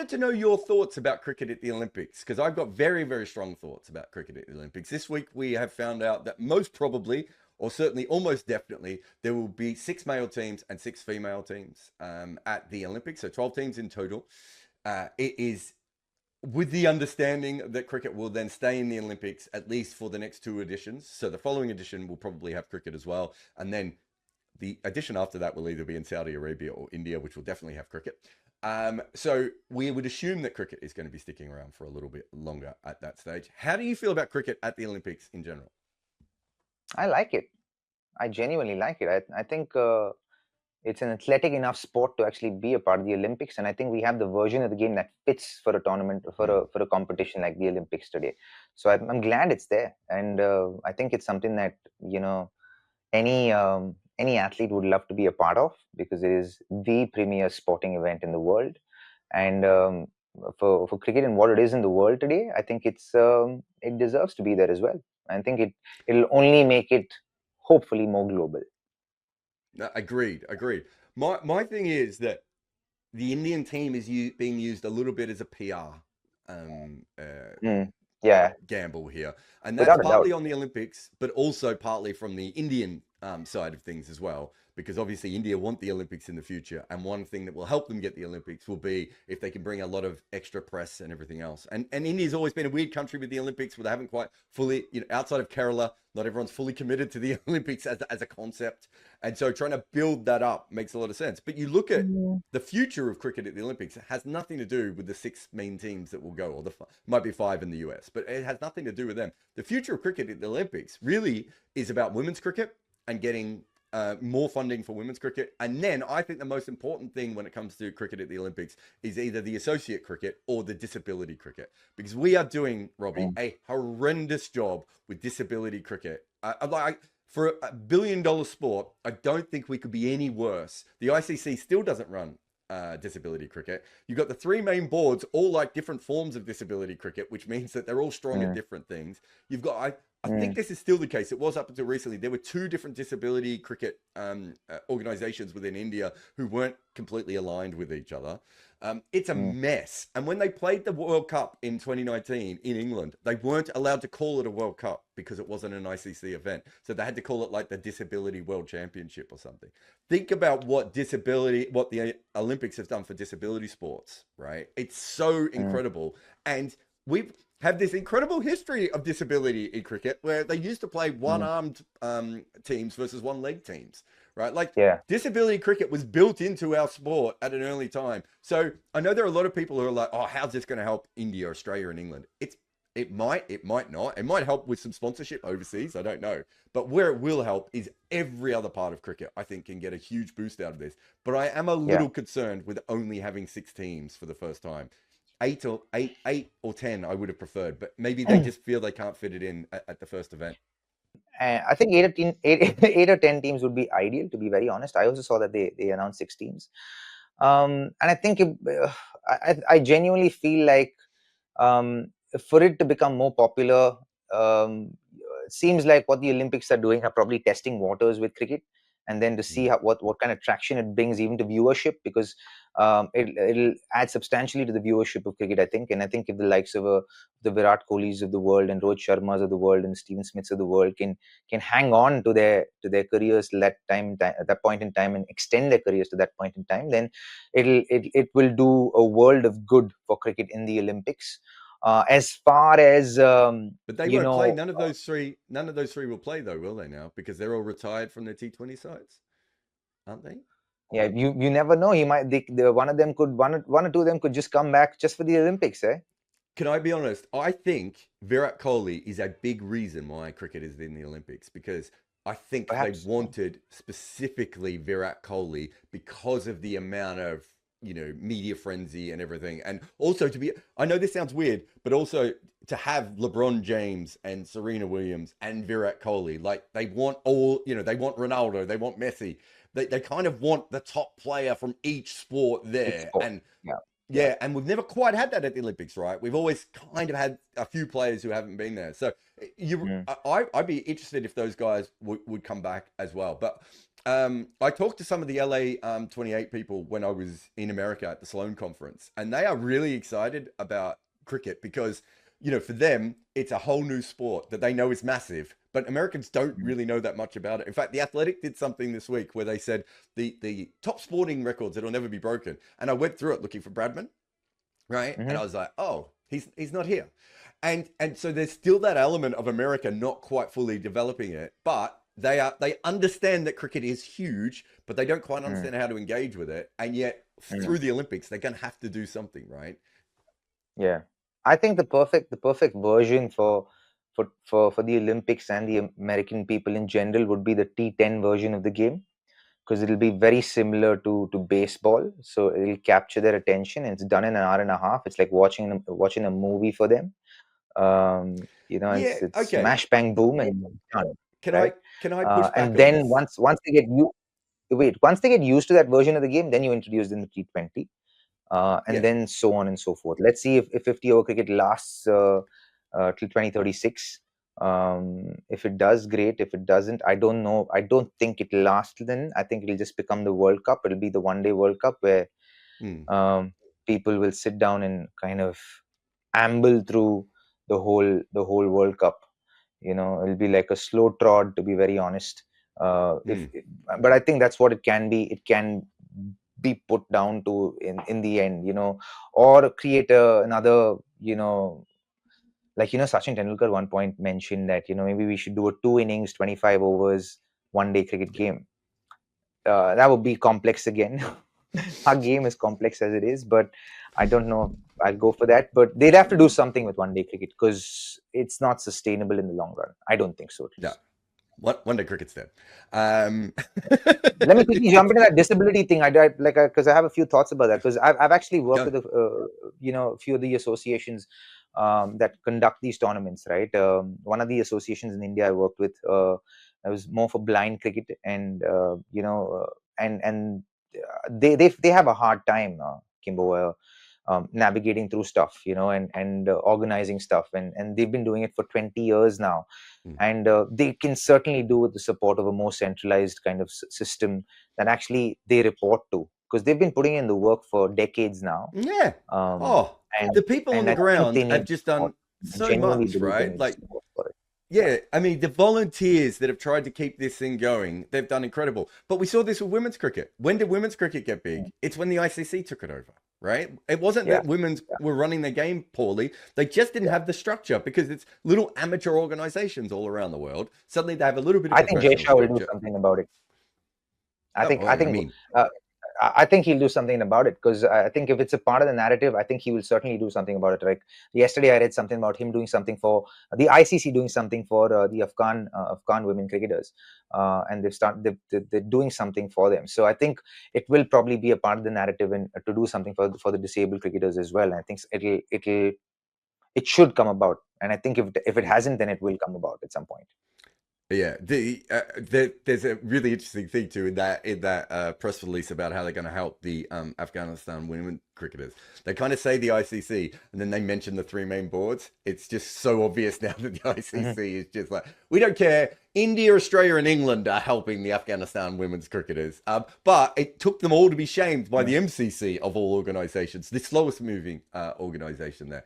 wanted to know your thoughts about cricket at the Olympics, because I've got very, very strong thoughts about cricket at the Olympics. This week, we have found out that most probably, or certainly almost definitely, there will be 6 male teams and 6 female teams at the Olympics, so 12 teams in total. It is with the understanding that cricket will then stay in the Olympics at least for the next 2 editions. So the following edition will probably have cricket as well. And then the edition after that will either be in Saudi Arabia or India, which will definitely have cricket. So we would assume that cricket is going to be sticking around for a little bit longer at that stage. How do you feel about cricket at the Olympics in general? I like it. I genuinely like it. I think it's an athletic enough sport to actually be a part of the Olympics, and I think we have the version of the game that fits for a tournament, for a competition like the Olympics today. So I'm glad it's there, and I think it's something that any athlete would love to be a part of, because it is the premier sporting event in the world. And for cricket and what it is in the world today, I think it deserves to be there as well. I think it'll only make it hopefully more global. No, agreed, agreed. My thing is that the Indian team is being used a little bit as a PR um, uh, Mm, yeah, gamble here, and that's without a doubt. partly on the Olympics, but also partly from the Indian side of things as well. Because obviously India want the Olympics in the future, and one thing that will help them get the Olympics will be if they can bring a lot of extra press and everything else. And India's always been a weird country with the Olympics, where they haven't quite fully, outside of Kerala, not everyone's fully committed to the Olympics as a concept, and so trying to build that up makes a lot of sense. But you look at the future of cricket at the Olympics, it has nothing to do with the 6 main teams that will go, or might be 5 in the US, but it has nothing to do with them. The future of cricket at the Olympics really is about women's cricket and getting more funding for women's cricket. And then I think the most important thing when it comes to cricket at the Olympics is either the associate cricket or the disability cricket, because we are doing, Robbie, a horrendous job with disability cricket. For $1 billion sport, I don't think we could be any worse. The ICC still doesn't run disability cricket. You've got the 3 main boards, all like different forms of disability cricket, which means that they're all strong at different things. You've got, I think this is still the case. It was up until recently. There were 2 different disability cricket organizations within India who weren't completely aligned with each other. It's a mess. And when they played the World Cup in 2019 in England, they weren't allowed to call it a World Cup because it wasn't an ICC event. So they had to call it like the Disability World Championship or something. Think about what the Olympics have done for disability sports, right? It's so incredible. And we've have this incredible history of disability in cricket, where they used to play one-armed teams versus one-leg teams, right? Like, Yeah. disability cricket was built into our sport at an early time. So I know there are a lot of people who are like, "Oh, how's this going to help India, Australia, and England?" It might not. It might help with some sponsorship overseas. I don't know. But where it will help is every other part of cricket, I think, can get a huge boost out of this. But I am a Yeah. little concerned with only having 6 teams for the first time. Eight or 10, I would have preferred, but maybe they just feel they can't fit it in at the first event. I think 8 or 10 teams would be ideal, to be very honest. I also saw that they announced 6 teams. And I think I genuinely feel like, for it to become more popular, it seems like what the Olympics are doing are probably testing waters with cricket, and then to see what kind of traction it brings even to viewership, because it'll add substantially to the viewership of cricket, I think. And I think if the likes of the Virat Kohlis of the world and Rohit Sharmas of the world and Steven Smiths of the world can hang on to their careers at that point in time, and extend their careers to that point in time, then it will do a world of good for cricket in the Olympics. As far as But they won't play. None of those three. None of those 3 will play, though, will they now? Because they're all retired from their T20 sides, aren't they? yeah, you never know. He might one of them could one or two of them could just come back just for the Olympics, eh? Can I be honest? I think Virat Kohli is a big reason why cricket is in the Olympics, because I think Perhaps. they wanted specifically Virat Kohli because of the amount of, media frenzy and everything. And also I know this sounds weird, but also to have LeBron James and Serena Williams and Virat Kohli, like they want they want Ronaldo, they want Messi. They kind of want the top player from each sport Each there. sport. And Yeah. yeah, and we've never quite had that at the Olympics, right? We've always kind of had a few players who haven't been there. So I'd be interested if those guys would come back as well. But I talked to some of the LA 28 people when I was in America at the Sloan conference, and they are really excited about cricket because, for them, it's a whole new sport that they know is massive, but Americans don't Mm. really know that much about it. In fact, The Athletic did something this week where they said the top sporting records that'll never be broken, and I went through it looking for Bradman, right? And I Mhm. was like, oh, he's not here. And so there's still that element of America not quite fully developing it, but they understand that cricket is huge, but they don't quite Mm. understand how to engage with it. And yet Mm. through the Olympics, they're gonna have to do something, right? Yeah, I think the perfect version for the Olympics and the American people in general would be the T10 version of the game, because it'll be very similar to baseball. So it'll capture their attention, and it's done in an hour and a half. It's like watching a movie for them. Yeah, It's okay. mash bang boom and done, Can right? I can I push back And on then this? once they get used to that version of the game, then you introduce them to T20, and Yeah. then so on and so forth. Let's see if 50-over cricket lasts till 2036. If it does, great. If it doesn't, I don't know. I don't think it'll last till then. I think it'll just become the World Cup. It'll be the one-day World Cup where Mm, um, people will sit down and kind of amble through the whole World Cup. It'll be like a slow trot, to be very honest. If mm, But I think that's what it can be. It can be put down to in the end, or create another, like Sachin Tendulkar one point mentioned that maybe we should do a 2 innings, 25 overs, one-day cricket yeah. game. That would be complex again. Our game is complex as it is, but I don't know. I'll go for that. But they'd have to do something with one-day cricket because it's not sustainable in the long run. I don't think so, at No. least. One day cricket's dead. Um Let me quickly jump into that disability thing. Like because I have a few thoughts about that, because I've actually worked Go. with a few of the associations that conduct these tournaments. Right, one of the associations in India I worked with, I was more for blind cricket, and they have a hard time, Kimbo, navigating through stuff, and organizing stuff, and they've been doing it for 20 years now, Mm. and they can certainly do with the support of a more centralized kind of system that actually they report to, because they've been putting in the work for decades now. Yeah. um, Oh, and the people on and the I think ground they need have just support. done I so genuinely much, believe they right? need Like, support for it. Yeah. yeah, I mean, the volunteers that have tried to keep this thing going, they've done incredible. But we saw this with women's cricket. When did women's cricket get big? It's when the ICC took it over, right? It wasn't Yeah. that women's Yeah. were running their game poorly. They just didn't Yeah. have the structure because it's little amateur organizations all around the world. Suddenly they have a little bit of I think professional Jaysha will do structure. something about it. I Oh, think well, I I think mean, uh, I think he'll do something about it, because I think if it's a part of the narrative, I think he will certainly do something about it. Like yesterday, I read something about him doing something for the ICC, doing something for the Afghan women cricketers, and they're doing something for them. So I think it will probably be a part of the narrative, and to do something for the disabled cricketers as well. And I think it should come about, and I think if it hasn't, then it will come about at some point. yeah, there's a really interesting thing too in that press release about how they're going to help the Afghanistan women cricketers. They kind of say the ICC, and then they mention the three main boards. It's just so obvious now that the Mhm. ICC is just like, we don't care. India, Australia, and England are helping the Afghanistan women's cricketers. But it took them all to be shamed by Mhm. the MCC of all organisations, the slowest moving organisation there.